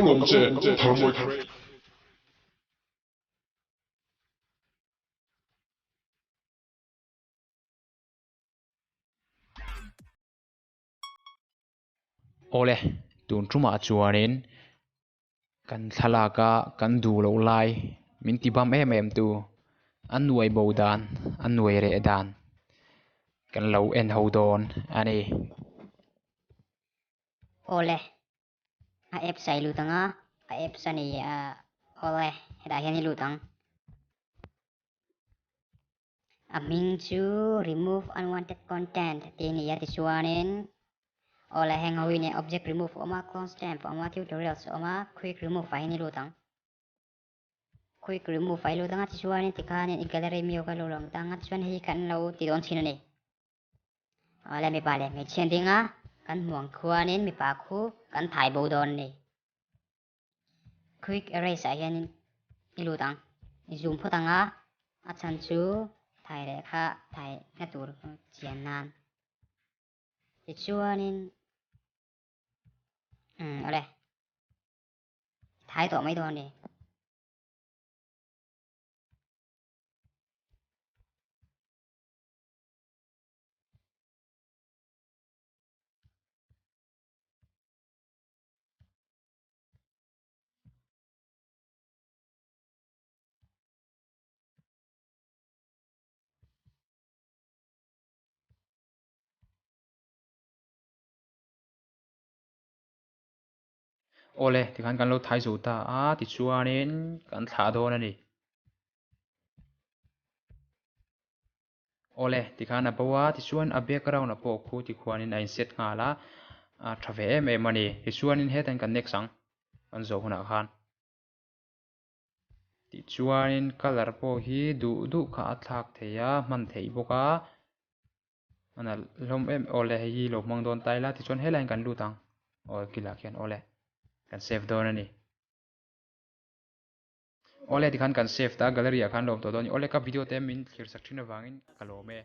lom che tharmoi kha ole tun truma chuanin kan thalaka kan du lo lai min ti bam em tu an nuai bo dan an nuai re dan kan lo en ho don ani Ole a app sai lutanga a app sani a ole da hian lutang a ming chu remove unwanted content tin ya ti chuanin ole hang hoin object remove oma constant oma tutorials oma quick remove file ni lutang quick remove file lutanga ti chuanin ti khan in gallery mi ka lo long tanga chuan hi kan lo ti don chin ani ole mi pale mi chen dinga kan muang khuanin mi pa khu kan thai bo don ni quick erase hian ilutang zoom photanga achan chu thai re kha thai na tur chian nan ti chuanin ole thai to mai don ni ole ti khan kan lo thai zu ta a ti chuanin kan thla don ani ole ti khan a bawa ti chuan a background a po khu ti khuanin a in set nga la a thave em ani ti chuanin hetan kan next sang kan zo huna khan ti chuanin color po hi du du kha a thlak theia man thei boka ana lom em ole hi lo mang don tai la ti chuan headline kan lu tang ol kila khian ole kan save don ani ole ti khan kan save ta gallery a khan lom to don ole ka video te min thlir sak thina wangin ka lo me